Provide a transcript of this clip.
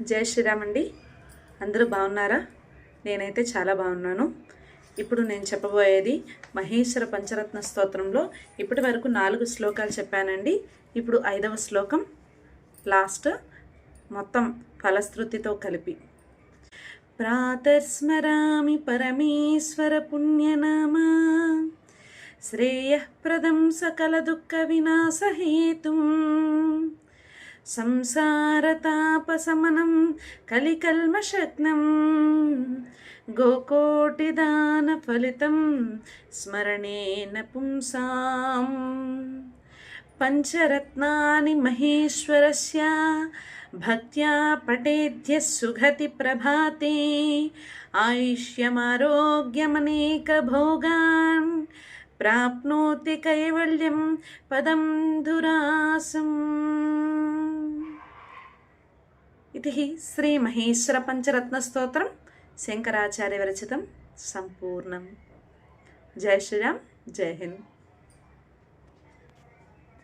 జై శ్రీరామ్ అండి. అందరూ బాగున్నారా? నేనైతే చాలా బాగున్నాను. ఇప్పుడు నేను చెప్పబోయేది మహేశ్వర పంచరత్న స్తోత్రంలో ఇప్పటి వరకు 4 శ్లోకాలు చెప్పానండి. ఇప్పుడు 5వ శ్లోకం లాస్ట్, మొత్తం ఫలశ్రుతితో కలిపి. ప్రాతర్స్మరామి పరమేశ్వర పుణ్యనామా శ్రేయఃప్రదం సకల దుఃఖ వినాశహేతుం సంసారతాపశమనం కలికల్మషగ్నం గోకోటిదాన ఫలితం స్మరణేన పుంసాం పంచరత్నాని మహేశ్వరస్య భక్త్యా పఠేద్య సుగతి ప్రభాతే ఆయుష్యమారోగ్యమనేక భోగాన్ ప్రాప్నోతి కైవల్యం పదం దురాసం. ఇది శ్రీ మహేశ్వర పంచరత్న స్తోత్రం శంకరాచార్య విరచితం సంపూర్ణం. జై శ్రీరామ్, జై హింద్.